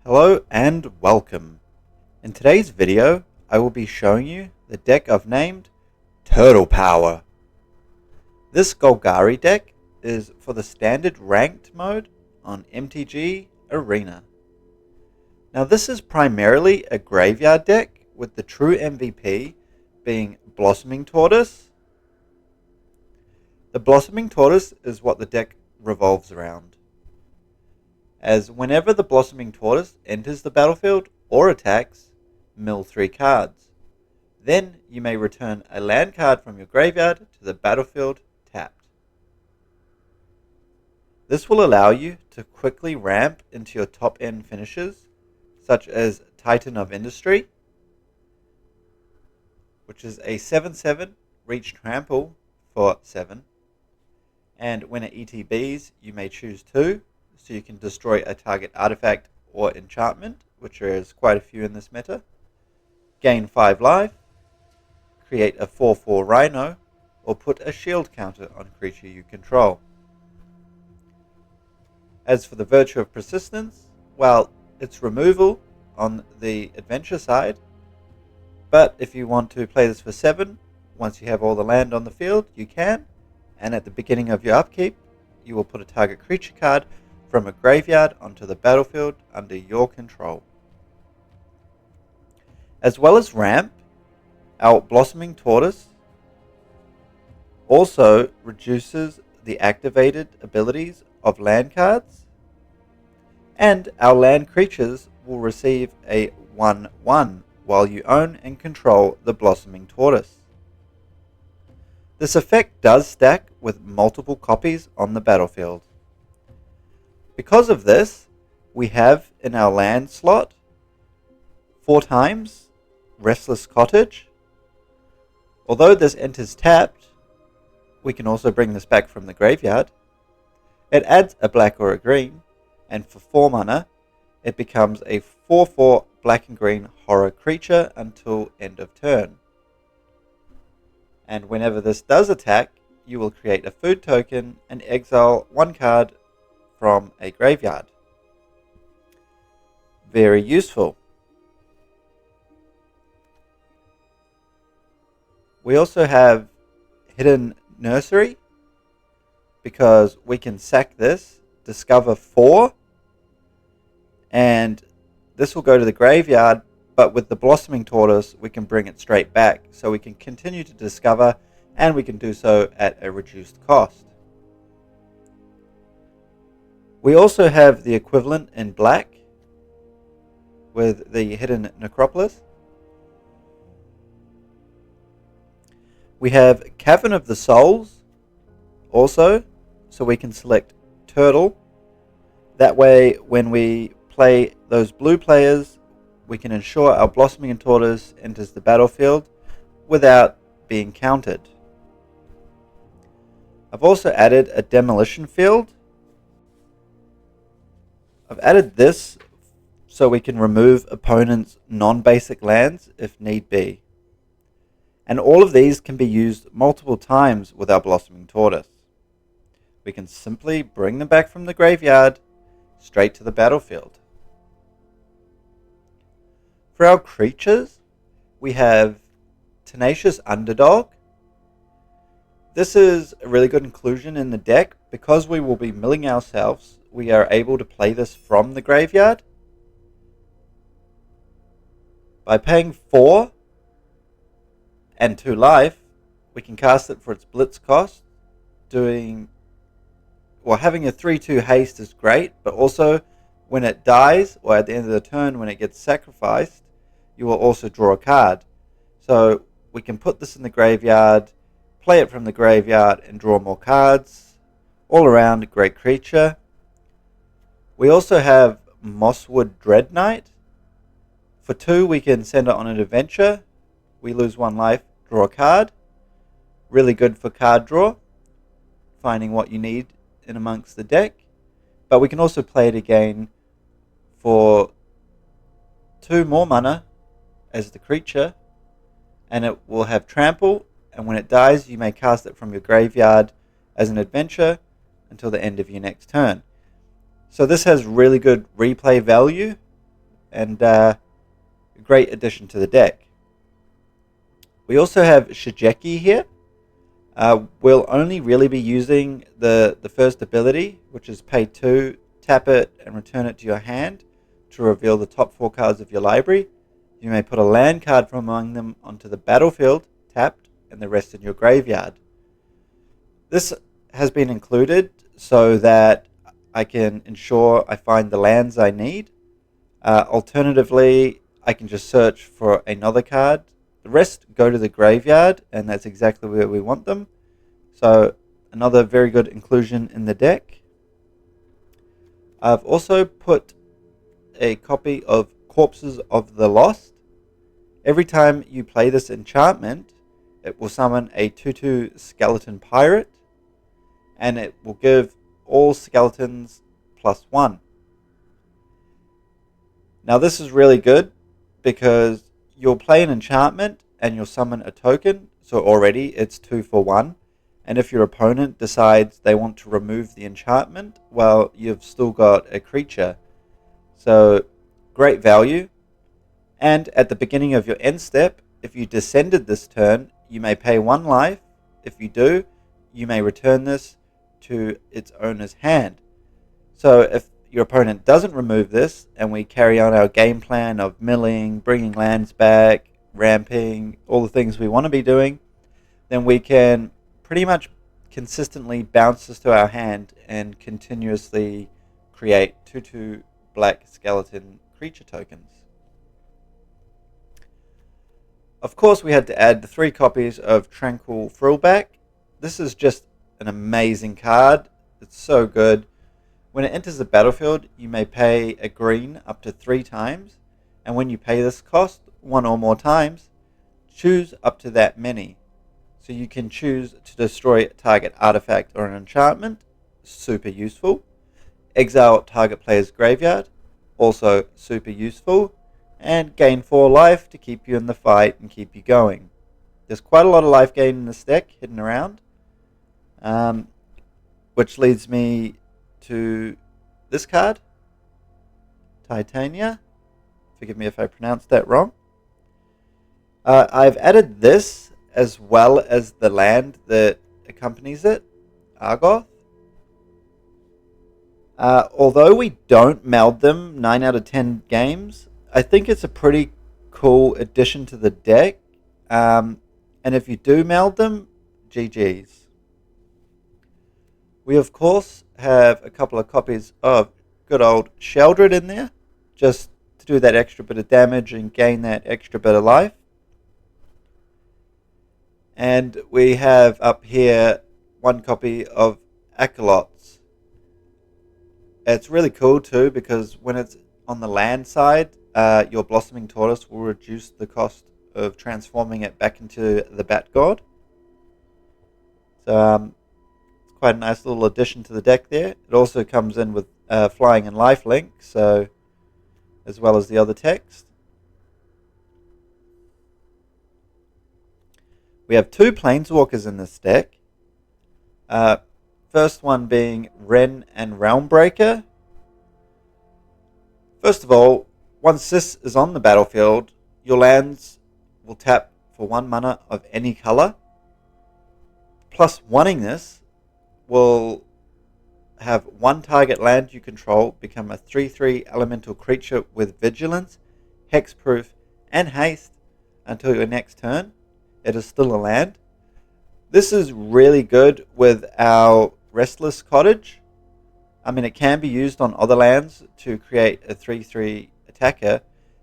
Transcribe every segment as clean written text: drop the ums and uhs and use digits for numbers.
Hello and welcome. In today's video, I will be showing you the deck I've named Turtle Power. This Golgari deck is for the standard ranked mode on MTG Arena. Now this is primarily a graveyard deck with the true MVP being Blossoming Tortoise. The Blossoming Tortoise is what the deck revolves around, as whenever the Blossoming Tortoise enters the battlefield or attacks, mill 3 cards. Then you may return a land card from your graveyard to the battlefield tapped. This will allow you to quickly ramp into your top end finishes, such as Titan of Industry, which is a 7/7 reach trample for 7. And when it ETBs, you may choose 2. So you can destroy a target artifact or enchantment, which there is quite a few in this meta. Gain 5 life, create a 4/4 Rhino, or put a shield counter on creature you control. As for the Virtue of Persistence, well, it's removal on the adventure side, but if you want to play this for 7, once you have all the land on the field, you can, and at the beginning of your upkeep, you will put a target creature card from a graveyard onto the battlefield under your control. As well as ramp, our Blossoming Tortoise also reduces the activated abilities of land cards, and our land creatures will receive a 1/1 while you own and control the Blossoming Tortoise. This effect does stack with multiple copies on the battlefield. Because of this, we have in our land slot 4 times Restless Cottage. Although this enters tapped, we can also bring this back from the graveyard. It adds a black or a green, and for 4 mana, it becomes a 4/4 black and green horror creature until end of turn. And whenever this does attack, you will create a food token and exile 1 card from a graveyard. Very useful. We also have Hidden Nursery, because we can sack this, discover 4, and this will go to the graveyard, but with the Blossoming Tortoise we can bring it straight back, so we can continue to discover, and we can do so at a reduced cost. We also have the equivalent in black with the Hidden Necropolis. We have Cavern of the Souls also, so we can select Turtle. That way when we play those blue players, we can ensure our Blossoming Tortoise enters the battlefield without being countered. I've also added a Demolition Field. I've added this so we can remove opponents' non-basic lands if need be. And all of these can be used multiple times with our Blossoming Tortoise. We can simply bring them back from the graveyard straight to the battlefield. For our creatures, we have Tenacious Underdog. This is a really good inclusion in the deck because we will be milling ourselves. We are able to play this from the graveyard. By paying 4 and 2 life, we can cast it for its blitz cost. Having a 3/2 haste is great, but also when it dies, or at the end of the turn when it gets sacrificed, you will also draw a card. So we can put this in the graveyard, play it from the graveyard, and draw more cards. All around, a great creature. We also have Mosswood Dread Knight. For 2, we can send it on an adventure. We lose 1 life, draw a card. Really good for card draw, finding what you need in amongst the deck. But we can also play it again for 2 more mana as the creature, and it will have trample, and when it dies, you may cast it from your graveyard as an adventure until the end of your next turn. So this has really good replay value and a great addition to the deck. We also have Shigeki here. We'll only really be using the first ability, which is pay 2, tap it, and return it to your hand to reveal the top 4 cards of your library. You may put a land card from among them onto the battlefield, tapped, and the rest in your graveyard. This has been included so that I can ensure I find the lands I need. Alternatively, I can just search for another card. The rest go to the graveyard, and that's exactly where we want them. So another very good inclusion in the deck. I've also put a copy of Corpses of the Lost. Every time you play this enchantment, it will summon a 2/2 skeleton pirate, and it will give all skeletons +1. Now this is really good because you'll play an enchantment and you'll summon a token, so already it's 2 for 1. And if your opponent decides they want to remove the enchantment, well, you've still got a creature. So great value. And at the beginning of your end step, if you descended this turn, you may pay 1 life. If you do, you may return this to its owner's hand. So if your opponent doesn't remove this, and we carry on our game plan of milling, bringing lands back, ramping, all the things we want to be doing, then we can pretty much consistently bounce this to our hand and continuously create 2/2 black skeleton creature tokens. Of course, we had to add the 3 copies of Tranquil Thrillback. This is just an amazing card. It's so good. When it enters the battlefield, you may pay a green up to 3 times, and when you pay this cost 1 or more times, choose up to that many. So you can choose to destroy a target artifact or an enchantment, super useful. Exile target player's graveyard, also super useful. And gain 4 life to keep you in the fight and keep you going. There's quite a lot of life gain in this deck hidden around, which leads me to this card, Titania. Forgive me if I pronounced that wrong. I've added this as well as the land that accompanies it, Argoth. Although we don't meld them 9 out of 10 games, I think it's a pretty cool addition to the deck. And if you do meld them, GG's. We of course have a couple of copies of good old Sheldred in there, just to do that extra bit of damage and gain that extra bit of life. And we have up here 1 copy of Acolytes. It's really cool too because when it's on the land side, your Blossoming Tortoise will reduce the cost of transforming it back into the Bat God. So it's quite a nice little addition to the deck there. It also comes in with Flying and Lifelink, so as well as the other text. We have 2 Planeswalkers in this deck. First one being Wrenn and Realmbreaker. First of all, once this is on the battlefield, your lands will tap for 1 mana of any color. Plus, wanting this will have 1 target land you control become a 3/3 elemental creature with vigilance, hexproof, and haste until your next turn. It is still a land. This is really good with our Restless Cottage. I mean, it can be used on other lands to create a 3/3 attacker.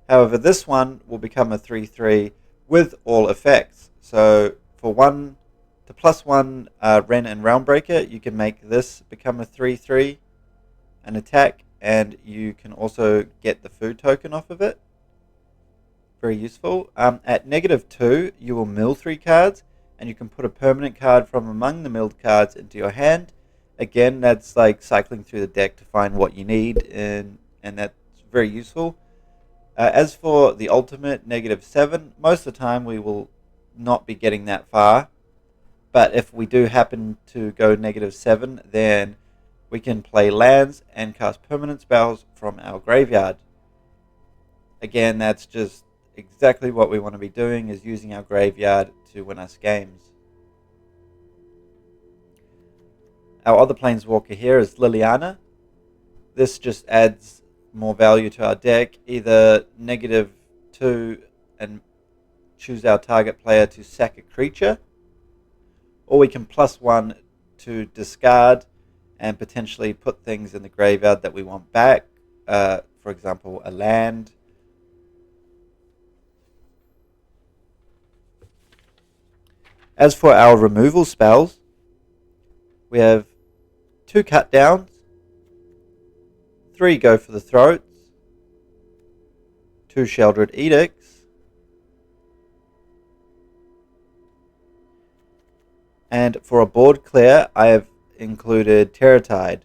However, this one will become a 3/3 with all effects. So for 1 to +1 Wrenn and Realmbreaker, you can make this become a 3/3 an attack, and you can also get the food token off of it. Very useful. At -2, you will mill 3 cards, and you can put a permanent card from among the milled cards into your hand. Again, that's like cycling through the deck to find what you need, and that's very useful. As for the ultimate, -7, most of the time we will not be getting that far. But if we do happen to go -7, then we can play lands and cast permanent spells from our graveyard. again, that's just exactly what we want to be doing, is using our graveyard to win us games. Our other planeswalker here is Liliana. This just adds more value to our deck, either -2 and choose our target player to sack a creature, or we can +1 to discard and potentially put things in the graveyard that we want back, for example, a land. As for our removal spells, we have 2 cut downs, 3 go for the throats, 2 Sheldred Edicts, and for a board clear, I have included Terratide.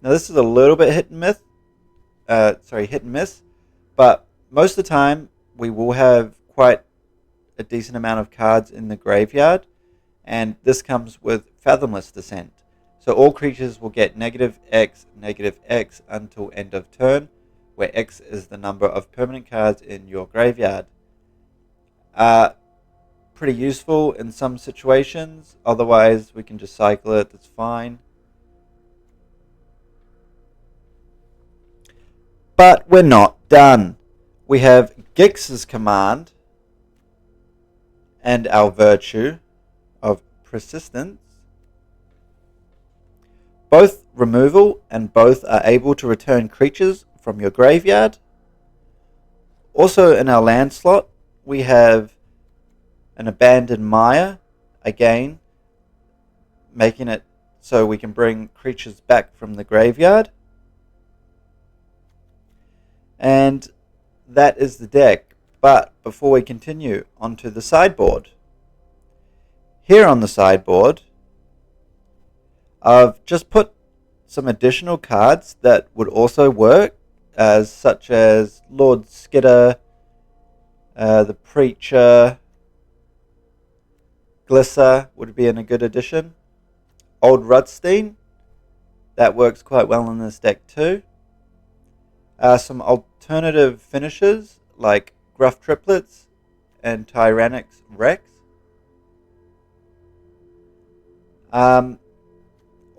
Now this is a little bit hit and miss, but most of the time we will have quite a decent amount of cards in the graveyard, and this comes with Fathomless Descent. So all creatures will get -X until end of turn, where X is the number of permanent cards in your graveyard. Pretty useful in some situations, otherwise we can just cycle it, that's fine. But we're not done. We have Gix's command and our virtue of persistence. Both removal and both are able to return creatures from your graveyard. Also in our land slot, we have an Abandoned Mire, again, making it so we can bring creatures back from the graveyard. And that is the deck. But before we continue, onto the sideboard. Here on the sideboard, I've just put some additional cards that would also work, such as Lord Skitter, the Preacher, Glisser would be in a good addition. Old Rutstein, that works quite well in this deck too. Some alternative finishes like Gruff Triplets and Tyrannix Rex.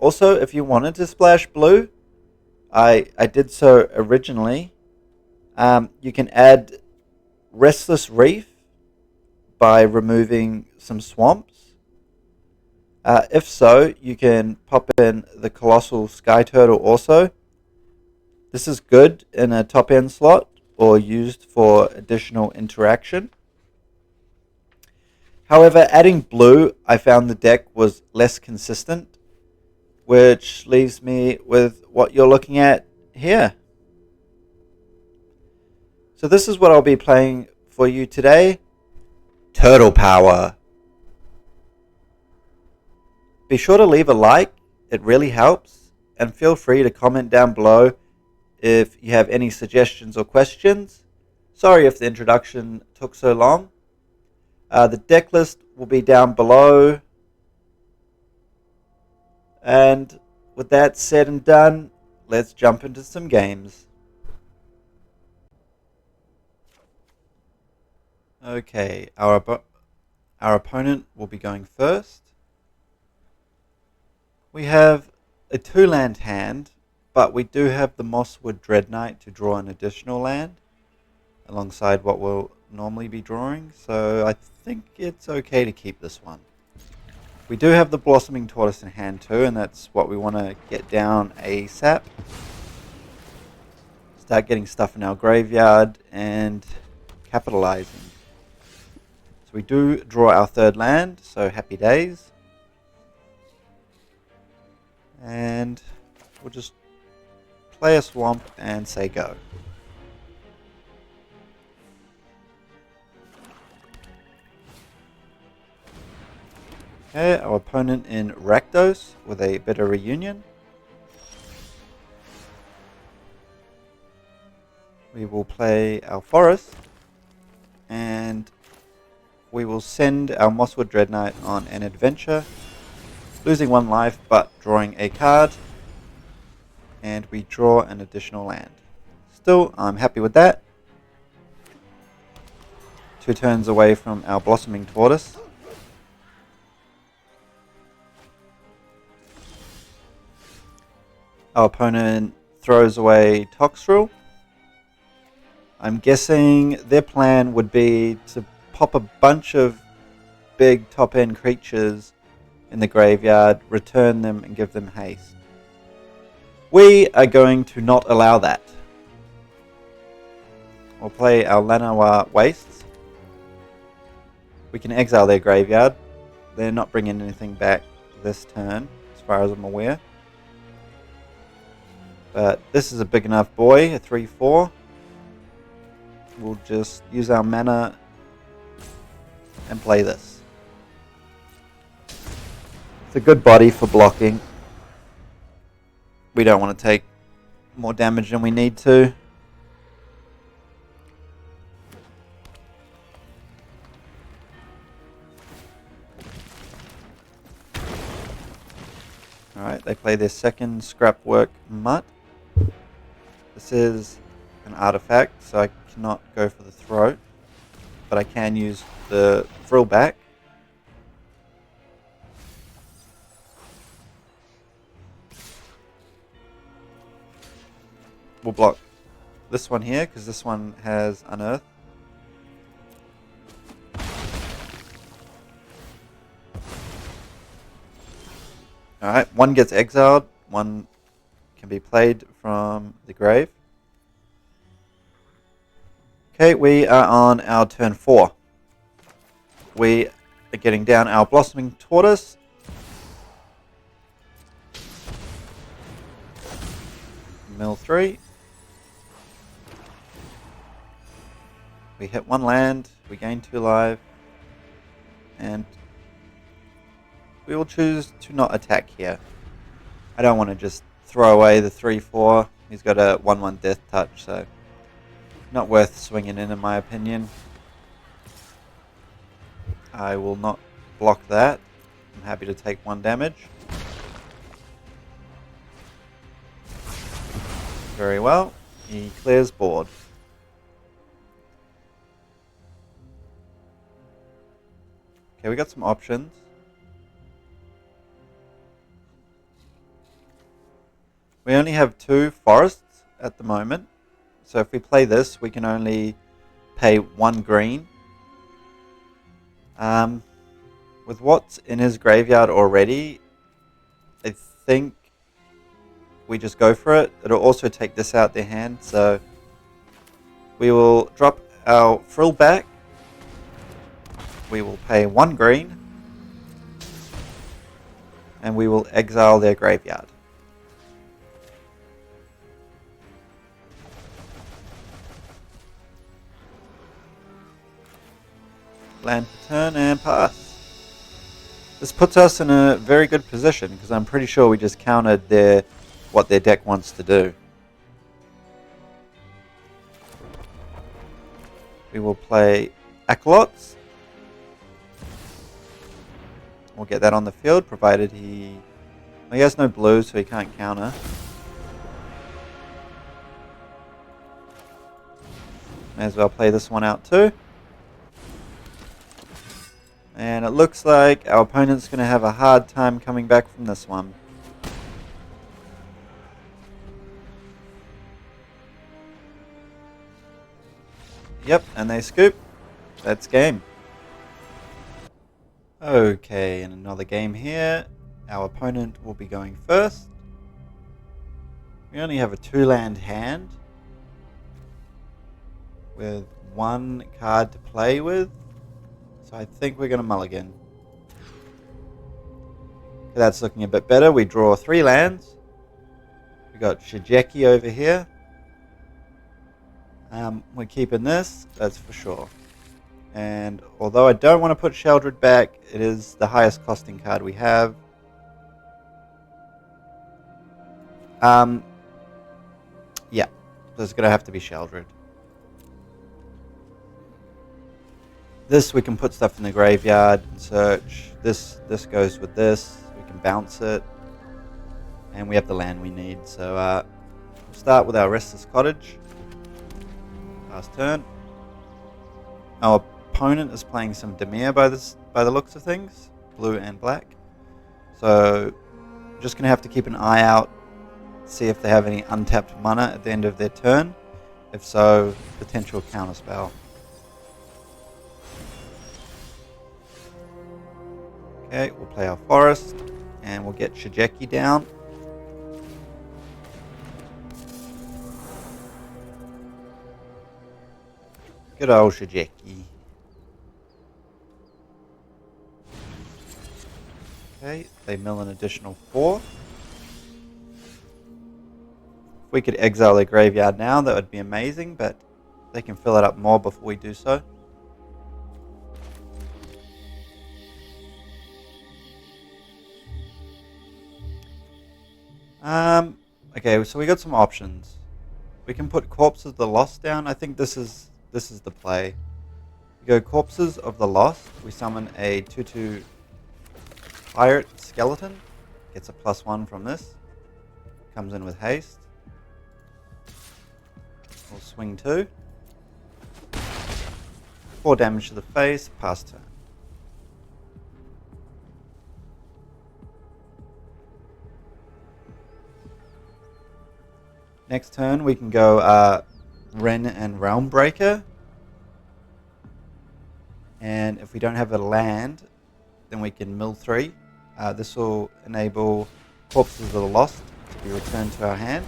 Also, if you wanted to splash blue, I did so originally. You can add Restless Reef by removing some swamps. If so, you can pop in the Colossal Sky Turtle also. This is good in a top end slot or used for additional interaction. However, adding blue, I found the deck was less consistent, which leaves me with what you're looking at here. So this is what I'll be playing for you today. Turtle Power. Be sure to leave a like, it really helps, and feel free to comment down below if you have any suggestions or questions. Sorry if the introduction took so long. The deck list will be down below. And with that said and done, let's jump into some games. Okay, our opponent will be going first. We have a 2-land hand, but we do have the Mosswood Dreadnought to draw an additional land alongside what we'll normally be drawing, so I think it's okay to keep this one. We do have the Blossoming Tortoise in hand too, and that's what we want to get down ASAP. Start getting stuff in our graveyard and capitalizing. So we do draw our 3rd land, so happy days. And we'll just play a swamp and say go. Okay, our opponent in Rakdos with a Bitter Reunion. We will play our forest, and we will send our Mosswood Dreadnought on an adventure, losing 1 life but drawing a card, and we draw an additional land. Still, I'm happy with that. 2 turns away from our blossoming tortoise. Our opponent throws away Toxrill. I'm guessing their plan would be to pop a bunch of big top-end creatures in the graveyard, return them, and give them haste. We are going to not allow that. We'll play our Llanowar Wastes. We can exile their graveyard. They're not bringing anything back this turn, as far as I'm aware. But this is a big enough boy, a 3/4. We'll just use our mana and play this. It's a good body for blocking. We don't want to take more damage than we need to. Alright, they play their second Scrapwork Mutt. This is an artifact, so I cannot go for the throat, but I can use the frill back. We'll block this one here because this one has Unearth. Alright, one gets exiled, one can be played from the grave. Okay, we are on our turn 4. We are getting down our blossoming tortoise. Mill 3. We hit 1 land, we gain 2 life, and we will choose to not attack here. I don't want to just throw away the 3/4. He's got a 1/1 death touch, so not worth swinging in my opinion. I will not block that. I'm happy to take 1 damage. Very well. He clears board. Okay, we got some options. We only have 2 forests at the moment. So if we play this, we can only pay 1 green. With what's in his graveyard already, I think we just go for it. It'll also take this out their hand, so we will drop our frill back. We will pay 1 green, and we will exile their graveyard. Land for turn and pass. This puts us in a very good position because I'm pretty sure we just countered what their deck wants to do. We will play Acolytes. We'll get that on the field provided he has no blue, so he can't counter. May as well play this one out too. And it looks like our opponent's going to have a hard time coming back from this one. Yep, and they scoop. That's game. Okay, and another game here. Our opponent will be going first. We only have a 2-land hand with 1 card to play with. So I think we're going to mulligan. Okay, that's looking a bit better. We draw 3 lands. We got Shigeki over here. We're keeping this, that's for sure. And although I don't want to put Sheldred back, it is the highest costing card we have. Yeah, there's going to have to be Sheldred. This, we can put stuff in the graveyard and search. This goes with this. We can bounce it. And we have the land we need. So we'll start with our Restless Cottage. Last turn. Our opponent is playing some Dimir by the looks of things, blue and black. So I'm just going to have to keep an eye out, see if they have any untapped mana at the end of their turn. If so, potential counterspell. Okay, we'll play our forest, and we'll get Shigeki down. Good old Shigeki. Okay, they mill an additional 4. If we could exile their graveyard now, that would be amazing, but they can fill it up more before we do so. Okay, so we got some options. We can put Corpses of the Lost down. I think this is the play. We go Corpses of the Lost. We summon a 2/2 Pirate Skeleton. Gets a +1 from this. Comes in with haste. We'll swing 2. 4 damage to the face. Pass turn. Next turn we can go Wrenn and Realmbreaker. And if we don't have a land, then we can mill 3. This will enable Corpses of the Lost to be returned to our hand.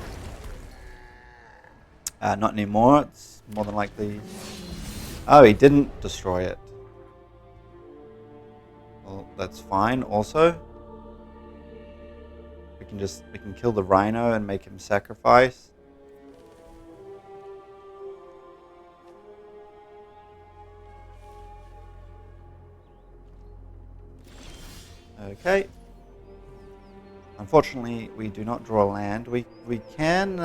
Not anymore, it's more than likely... Oh, he didn't destroy it. Well, that's fine also. We can kill the Rhino and make him sacrifice. Okay. Unfortunately, we do not draw land. We can...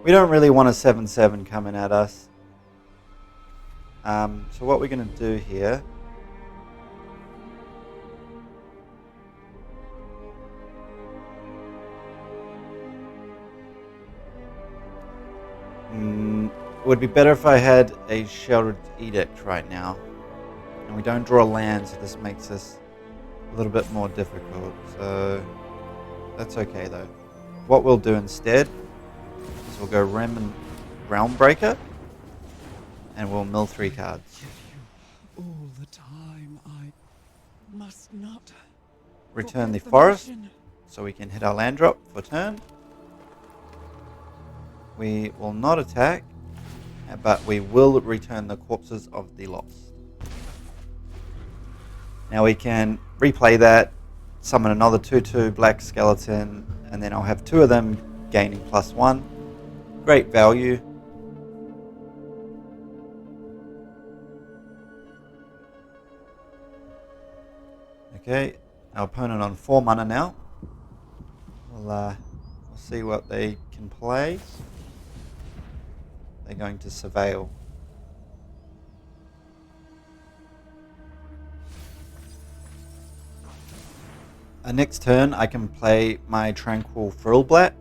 we don't really want a 7/7 coming at us. So what we're going to do here... It would be better if I had a Sheltered Edict right now. And we don't draw land, so this makes this a little bit more difficult. So that's okay though. What we'll do instead is we'll go Rem and Realmbreaker, and we'll mill 3 cards. All the time I must not Return the forest, so we can hit our land drop for turn. We will not attack, but we will return the Corpses of the Lost. Now we can replay that, summon another 2/2 black skeleton, and then I'll have 2 of them gaining +1. Great value. Okay, our opponent on 4 mana now. We'll see what they can play. They're going to surveil. Next turn, I can play my Tranquil Frillback.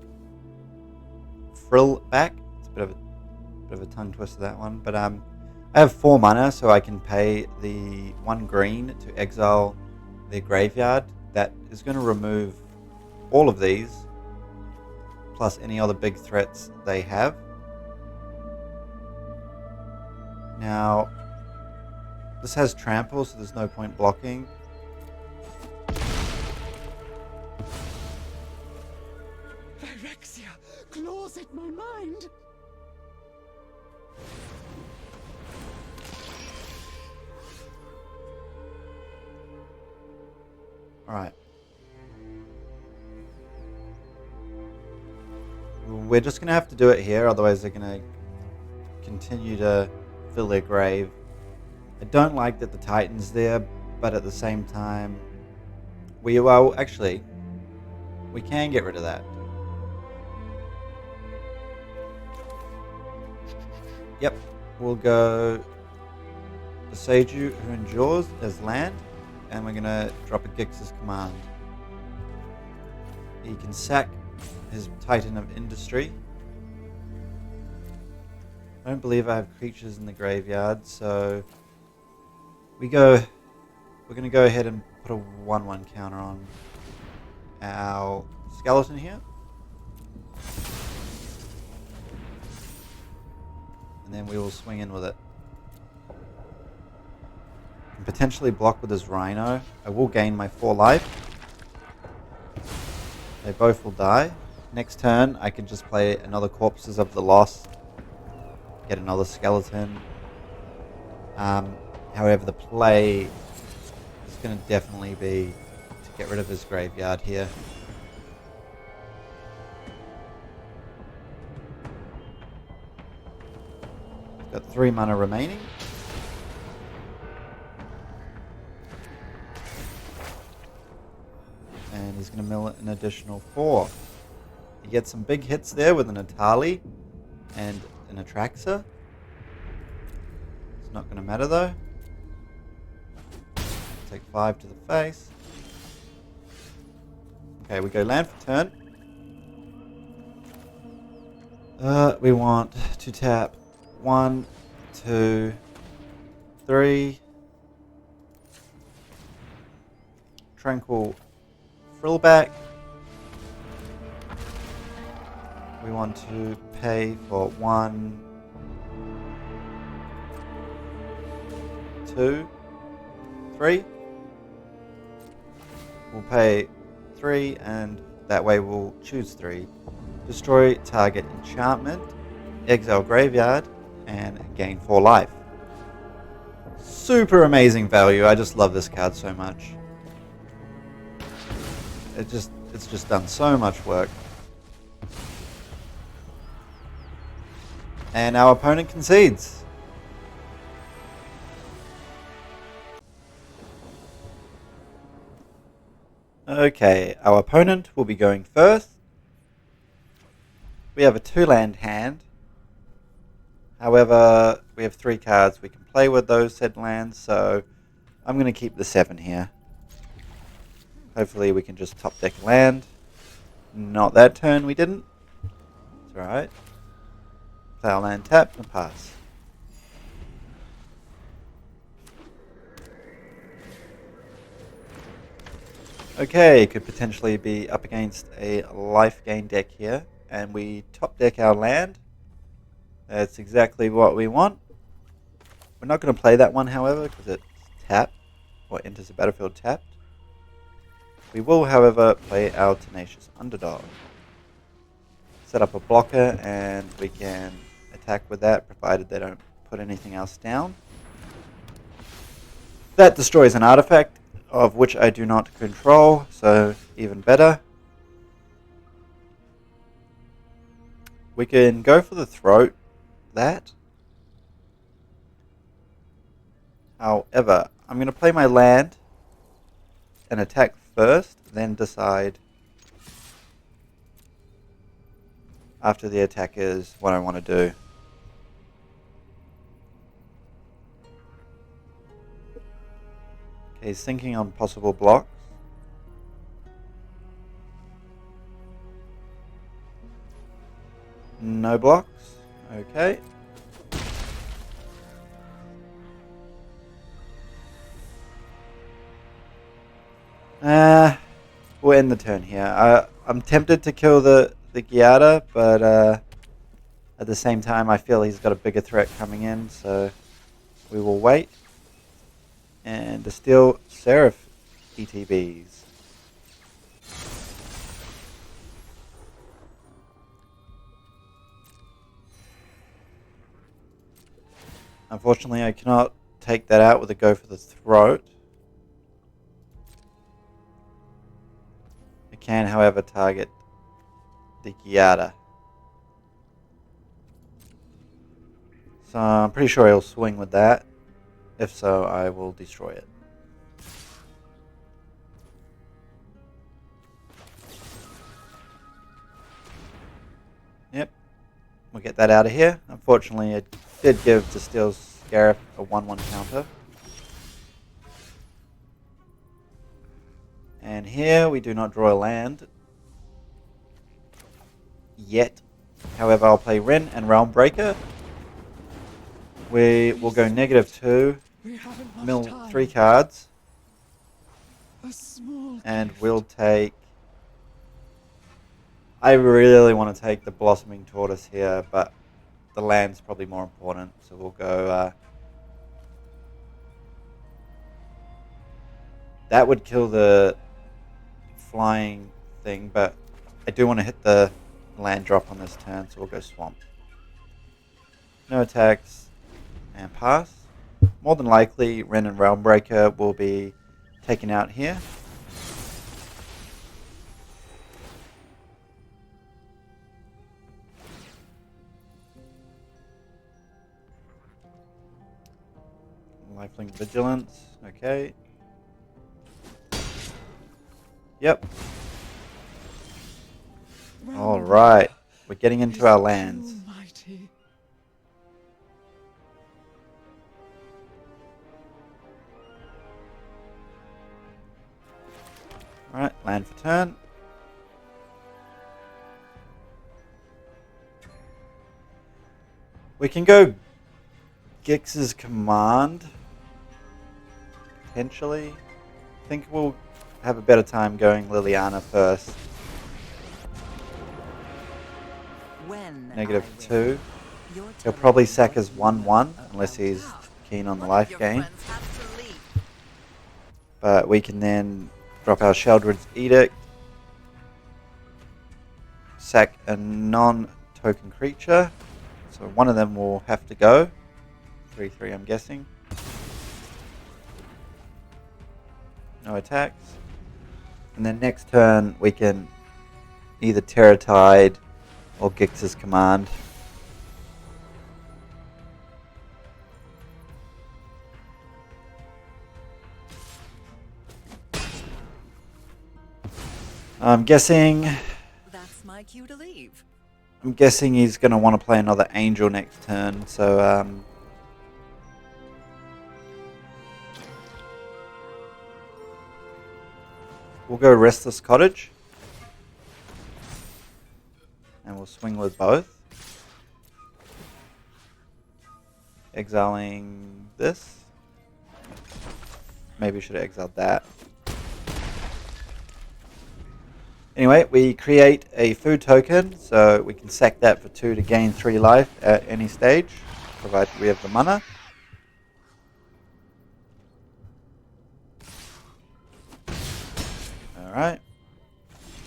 It's a bit of a tongue twister, that one. But I have 4 mana, so I can pay the 1 green to exile their graveyard. That is going to remove all of these, plus any other big threats they have. Now, this has trample, so there's no point blocking. Phyrexia claws at my mind. Alright. We're just going to have to do it here, otherwise they're going to continue to fill their grave. I don't like that the Titan's there, but at the same time, we can get rid of that. Yep, we'll go the Seiju Who Endures as land, and we're going to drop a Gix's Command. He can sack his Titan of Industry. I don't believe I have creatures in the graveyard, so we're going to go ahead and put a 1/1 counter on our skeleton here. And then we will swing in with it. And potentially block with his rhino. I will gain my 4 life. They both will die. Next turn, I can just play another Corpses of the Lost. Get another skeleton. However, the play is going to definitely be to get rid of his graveyard here. He's got 3 mana remaining. And he's going to mill an additional 4. He gets some big hits there with an Atali and an Atraxa. It's not going to matter though. Take 5 to the face. Okay, we go land for turn. We want to tap 1, 2, 3. Tranquil Frillback. We want to pay for 1, 2, 3. We'll pay 3 and that way we'll choose 3. Destroy target enchantment, exile graveyard, and gain 4 life. Super amazing value. I just love this card so much. It's just done so much work. And our opponent concedes. Okay, our opponent will be going first. We have a 2-land hand. However, we have 3 cards we can play with those said lands, so I'm going to keep the 7 here. Hopefully we can just top deck land. Not that turn, we didn't. It's alright. Play our land tap and pass. Okay, could potentially be up against a life gain deck here. And we top deck our land. That's exactly what we want. We're not going to play that one, however, because it's tapped, or enters the battlefield tapped. We will, however, play our Tenacious Underdog. Set up a blocker, and we can attack with that, provided they don't put anything else down. That destroys an artifact, of which I do not control, so even better. We can go for the throat, that. However, I'm going to play my land and attack first, then decide after the attack is what I want to do. Okay, he's thinking on possible blocks. No blocks. Okay. We'll end the turn here. I'm tempted to kill the Giada, but at the same time I feel he's got a bigger threat coming in, so we will wait. And distill Seraph ETBs. Unfortunately, I cannot take that out with a go for the throat. I can, however, target the Giada. So I'm pretty sure he'll swing with that. If so, I will destroy it. Yep. We'll get that out of here. Unfortunately, it did give Distill Scarif a 1/1 counter. And here we do not draw a land yet. However, I'll play Wrenn and Realm Breaker We will go -2, We haven't much mill time. 3 cards, A small and gift. we'll take... I really want to take the blossoming tortoise here, but the land's probably more important, so we'll go... that would kill the flying thing, but I do want to hit the land drop on this turn, so we'll go swamp. No attacks, and pass. More than likely, Wrenn and Realmbreaker will be taken out here. Lifelink Vigilance, okay. Yep. Alright, we're getting into our lands. Mighty. Alright, land for turn. We can go Gix's Command, potentially. I think we'll have a better time going Liliana first. When -2. He'll probably sack his 1/1 unless he's keen on the life gain. But we can then drop our Sheldred's Edict, sack a non-token creature. So one of them will have to go. 3/3 I'm guessing. No attacks. And then next turn we can either Terra Tide or Gix's Command. I'm guessing That's my cue to leave. he's going to want to play another Angel next turn, so we'll go Restless Cottage. And we'll swing with both. Exiling this. Maybe we should have exiled that. Anyway, we create a food token, so we can sack that for 2 to gain 3 life at any stage, provided we have the mana. Alright.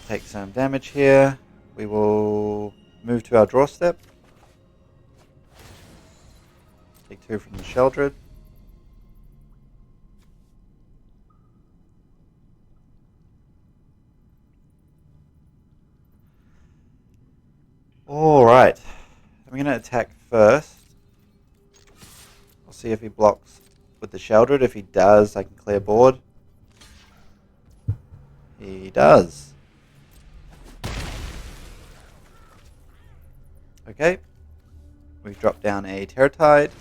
Take some damage here. We will move to our draw step. Take 2 from the Sheldred. Alright. I'm going to attack first. I'll see if he blocks with the Sheldred. If he does, I can clear board. He does. Okay. We've dropped down a Terra Tide.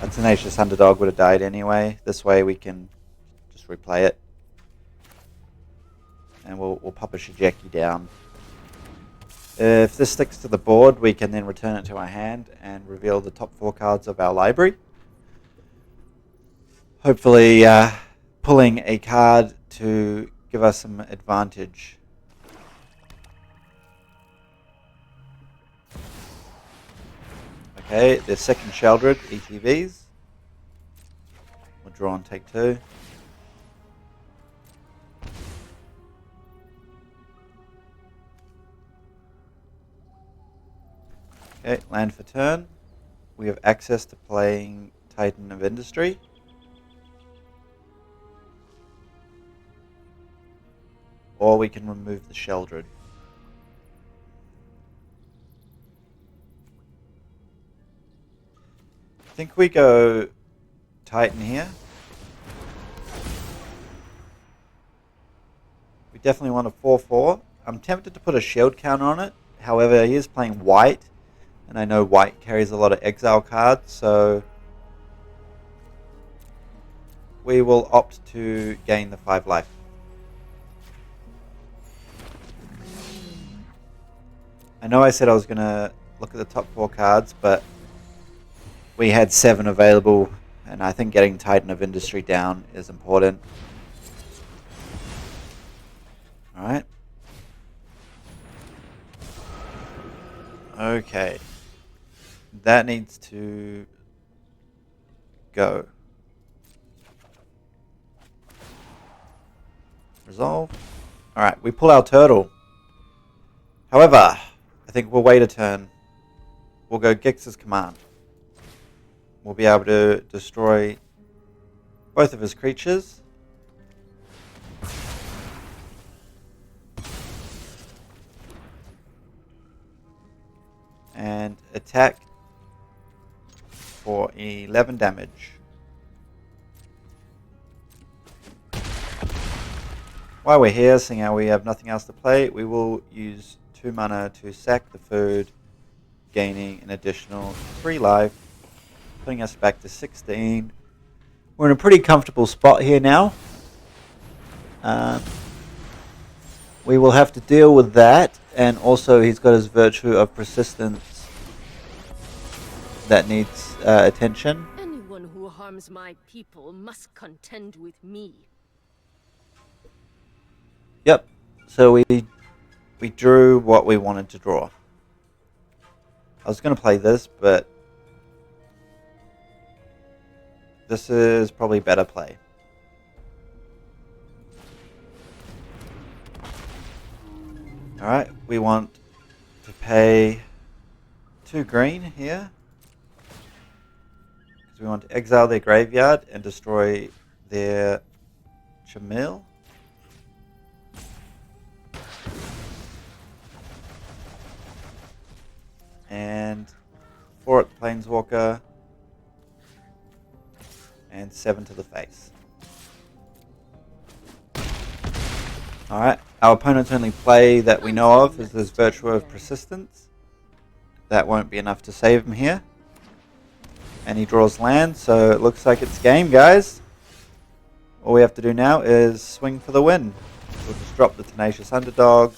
A Tenacious Underdog would have died anyway. This way we can just replay it. And we'll pop a Shigeki down. If this sticks to the board, we can then return it to our hand and reveal the top 4 cards of our library. Hopefully pulling a card to give us some advantage. Okay, the second Sheldred, ETVs. We'll draw and take 2. Okay, land for turn. We have access to playing Titan of Industry. Or we can remove the Sheldred. I think we go Titan here. We definitely want a 4/4. I'm tempted to put a shield counter on it. However, he is playing white. And I know white carries a lot of exile cards, so we will opt to gain the 5 life. I know I said I was going to look at the top 4 cards, but we had 7 available, and I think getting Titan of Industry down is important. Alright. Okay. That needs to go. Resolve. Alright, we pull our turtle. However, I think we'll wait a turn. We'll go Gix's command. We'll be able to destroy both of his creatures. And attack for 11 damage. While we're here, seeing how we have nothing else to play, we will use 2 mana to sack the food, gaining an additional 3 life, putting us back to 16. We're in a pretty comfortable spot here now. We will have to deal with that, and also he's got his virtue of persistence that needs attention. Anyone who harms my people must contend with me. Yep, so we drew what we wanted to draw. I was going to play this, but this is probably better play. Alright, we want to pay 2 green here, because we want to exile their graveyard and destroy their Chamil. And 4 at the Planeswalker, and 7 to the face. Alright, our opponent's only play that we know of is this Virtue of Persistence. That won't be enough to save him here. And he draws land, so it looks like it's game, guys. All we have to do now is swing for the win. We'll just drop the Tenacious Underdog,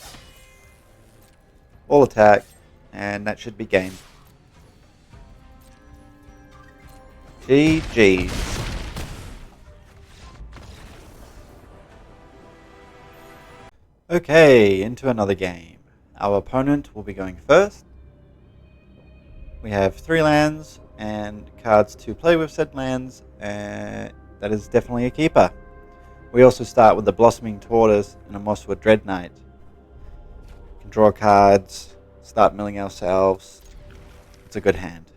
all attack, and that should be game. GG's. Okay, into another game. Our opponent will be going first. We have 3 lands and cards to play with said lands, and that is definitely a keeper. We also start with the Blossoming Tortoise and a Mosswood Dreadnought. We can draw cards, start milling ourselves. It's a good hand.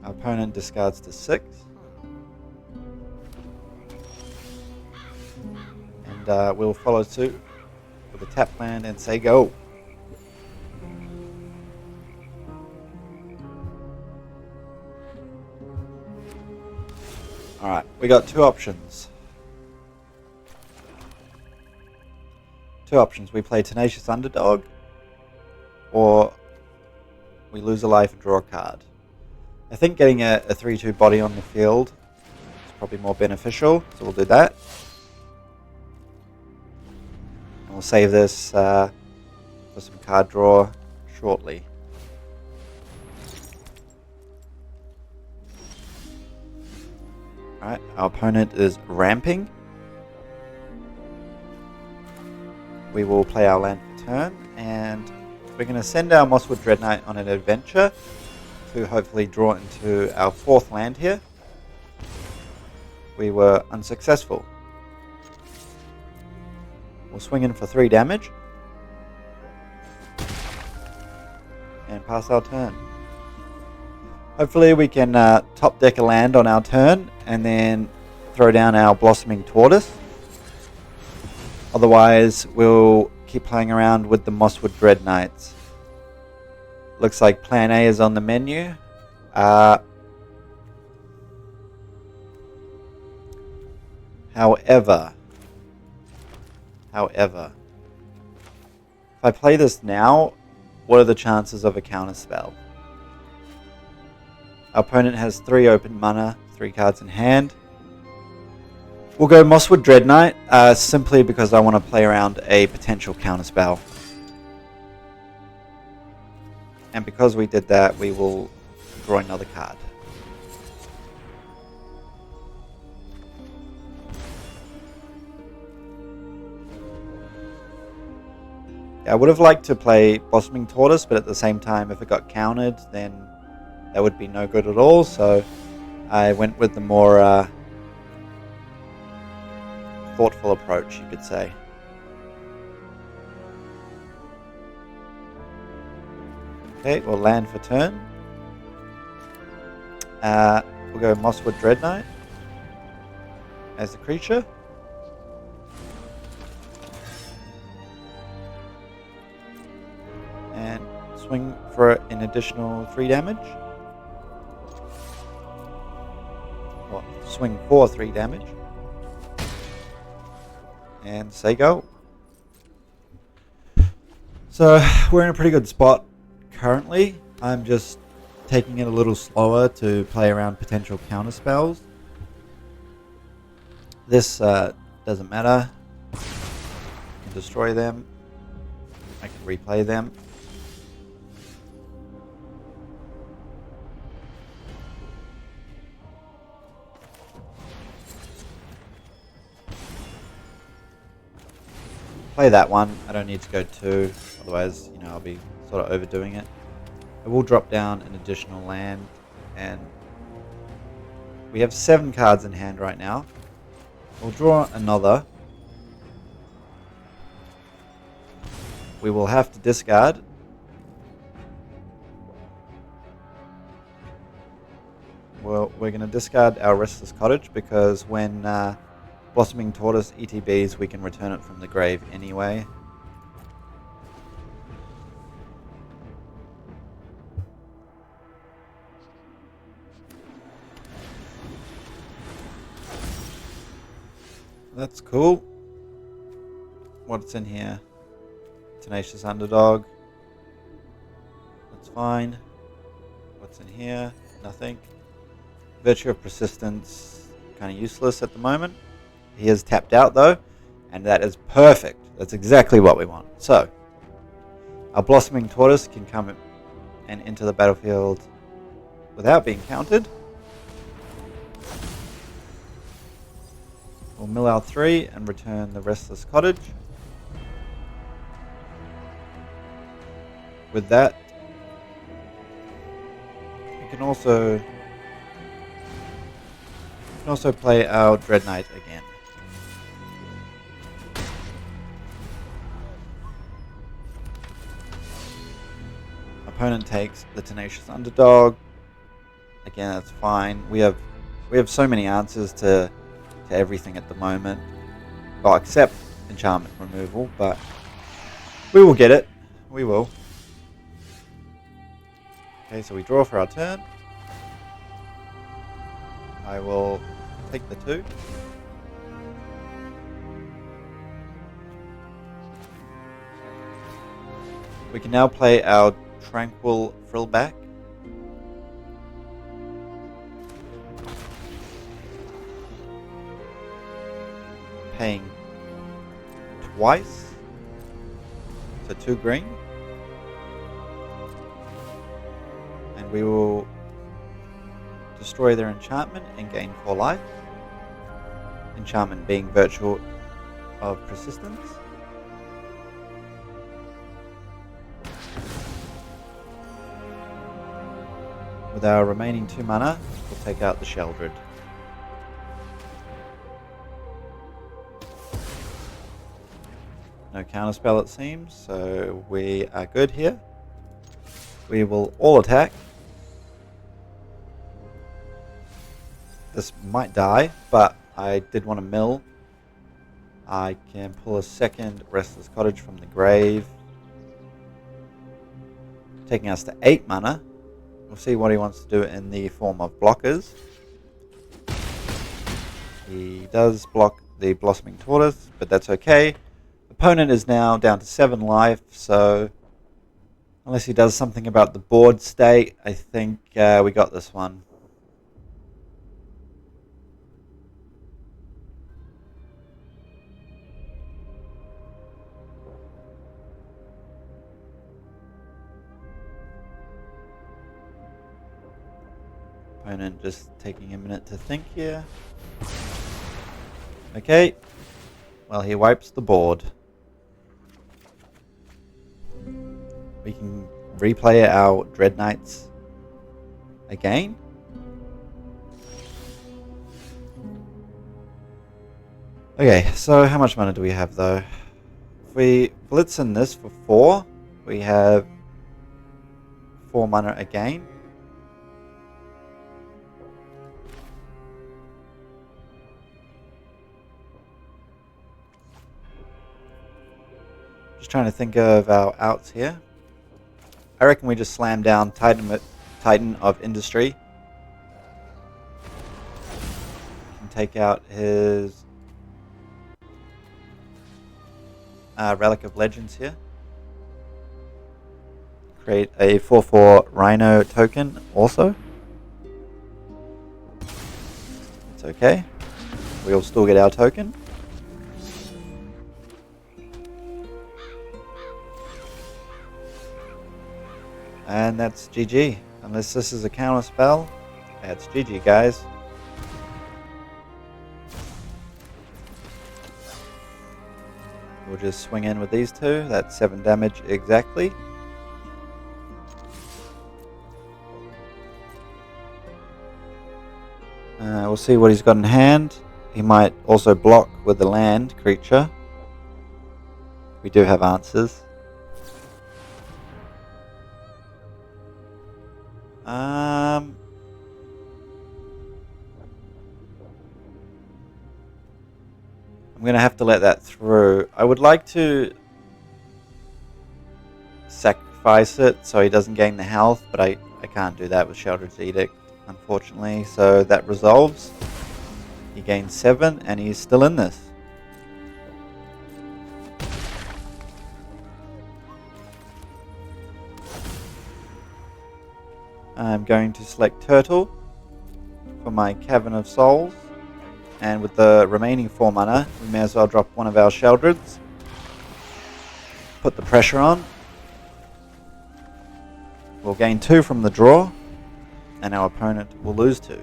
Our opponent discards to 6. And we'll follow suit with a tap land and say go. Alright, we got 2 options. We play Tenacious Underdog, or we lose a life and draw a card. I think getting a 3/2 body on the field is probably more beneficial, so we'll do that. And we'll save this for some card draw shortly. Alright, our opponent is ramping. We will play our land for turn, and we're going to send our Mosswood Dreadnought on an adventure to hopefully draw into our 4th land here. We were unsuccessful. We'll swing in for 3 damage and pass our turn. Hopefully we can top deck a land on our turn and then throw down our Blossoming Tortoise. Otherwise, we'll keep playing around with the Mosswood Dreadnoughts. Looks like Plan A is on the menu. However, if I play this now, what are the chances of a counterspell? Our opponent has 3 open mana, 3 cards in hand. We'll go Mosswood Dreadnought, simply because I want to play around a potential counterspell. And because we did that, we will draw another card. I would have liked to play Blossoming Tortoise, but at the same time, if it got countered, then that would be no good at all. So I went with the more thoughtful approach, you could say. Okay, we'll land for turn. We'll go Mosswood Dread Knight as the creature. And swing for an additional 3 damage. Or swing for 3 damage. And say go. So we're in a pretty good spot currently. I'm just taking it a little slower to play around potential counter spells. This doesn't matter. I can destroy them. I can replay them. Play that one. I don't need to go 2, otherwise, I'll be sort of overdoing it. I will drop down an additional land, and we have 7 cards in hand right now. We'll draw another. We will have to discard. Well, we're going to discard our Restless Cottage because when Blossoming Tortoise ETBs, we can return it from the grave anyway. That's cool. What's in here? Tenacious Underdog. That's fine. What's in here? Nothing. Virtue of Persistence, kind of useless at the moment. He is tapped out though, and that is perfect. That's exactly what we want. So, our Blossoming Tortoise can come and enter the battlefield without being countered. We'll mill our 3 and return the Restless Cottage. With that, we can also play our Dread Knight again. Opponent takes the Tenacious Underdog. Again, that's fine. We have so many answers to everything at the moment. Well, except enchantment removal, but we will get it. We will. Okay, so we draw for our turn. I will take the 2. We can now play our Tranquil Frillback. Paying twice, so 2 green, and we will destroy their enchantment and gain 4 life. Enchantment being Virtue of Persistence. With our remaining 2 mana, we'll take out the Sheldred. No counterspell it seems, so we are good here. We will all attack. This might die, but I did want to mill. I can pull a second Restless Cottage from the grave, taking us to 8 mana. We'll see what he wants to do in the form of blockers. He does block the Blossoming Tortoise, but that's okay. Opponent is now down to 7 life, so unless he does something about the board state, I think we got this one. Opponent just taking a minute to think here. Okay. Well, he wipes the board. We can replay our Dread Knights again. Okay, so how much mana do we have though? If we blitz in this for 4, we have 4 mana again. Just trying to think of our outs here. I reckon we just slam down Titan of Industry. Can take out his Relic of Legends here. Create a 4/4 Rhino token also. It's okay. We'll still get our token. And that's GG. Unless this is a counter spell, that's GG, guys. We'll just swing in with these two. That's 7 damage exactly. We'll see what he's got in hand. He might also block with the land creature. We do have answers. I'm going to have to let that through. I would like to sacrifice it so he doesn't gain the health, but I can't do that with Sheldred's Edict, unfortunately. So that resolves. He gains 7 and he's still in this. I'm going to select Turtle for my Cavern of Souls. And with the remaining 4 mana, we may as well drop one of our Sheldreds. Put the pressure on. We'll gain 2 from the draw. And our opponent will lose 2.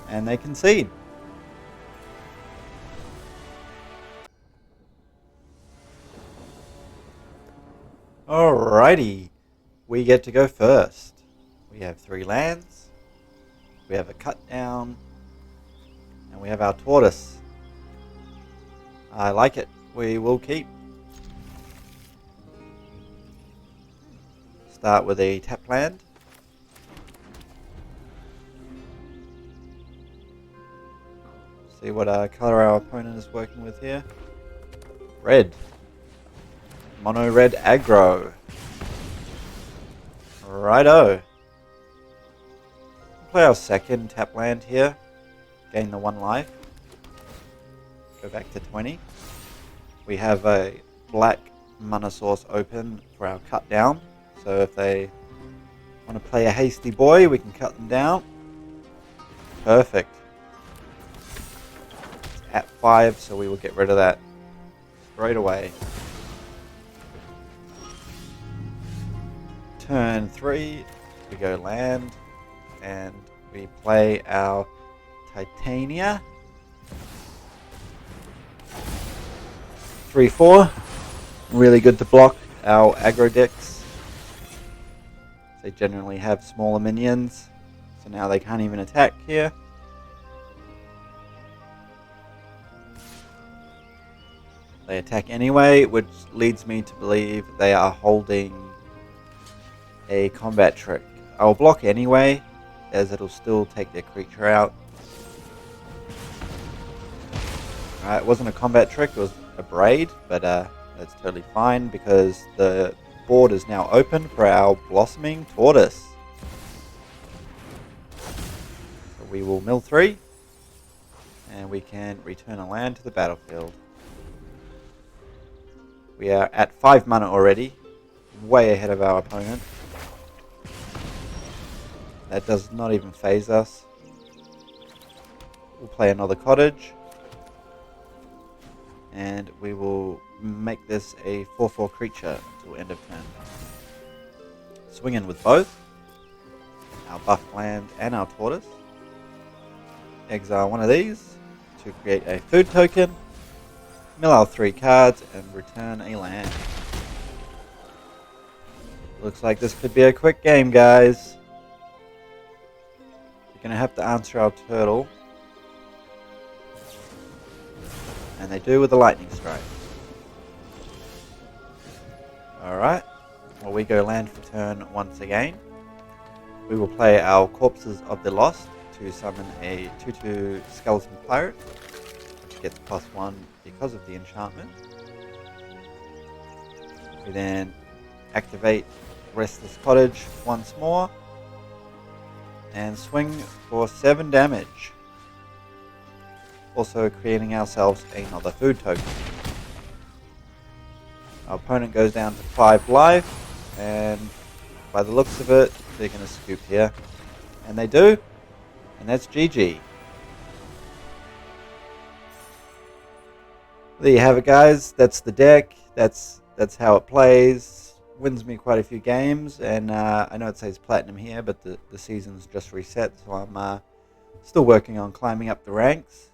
And they concede. Alrighty. We get to go first. We have 3 lands. We have a cut down. And we have our tortoise. I like it. We will keep. Start with a tap land. See what color our opponent is working with here. Red. Mono red aggro. Righto. Play our second tap land here. Gain the 1 life. Go back to 20. We have a black mana source open for our cut down. So if they want to play a hasty boy, we can cut them down. Perfect. It's at 5, so we will get rid of that straight away. Turn 3, we go land, and we play our Titania. 3/4, really good to block our aggro decks. They generally have smaller minions, so now they can't even attack here. They attack anyway, which leads me to believe they are holding a combat trick. I'll block anyway, as it'll still take their creature out. It wasn't a combat trick, it was a braid, but that's totally fine because the board is now open for our blossoming tortoise. So we will mill 3, and we can return a land to the battlefield. We are at 5 mana already, way ahead of our opponent. That does not even phase us. We'll play another cottage. and we will make this a 4/4 creature until end of turn. Swing in with both our buff land and our tortoise. Exile one of these to create a food token. Mill our 3 cards and return a land. Looks like this could be a quick game, guys. We're going to have to answer our turtle. And they do with a lightning strike. Alright. Well, we go land for turn once again. We will play our Corpses of the Lost to summon a 2/2 Skeleton Pirate, which gets +1 because of the enchantment. We then activate Restless Cottage once more and swing for 7 damage. Also creating ourselves another food token. Our opponent goes down to 5 life, and by the looks of it, they're going to scoop here. And they do, and that's GG. There you have it, guys. That's the deck. That's how it plays. Wins me quite a few games, and I know it says platinum here, but the season's just reset, so I'm still working on climbing up the ranks.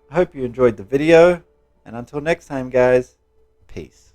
I hope you enjoyed the video, and until next time, guys, peace.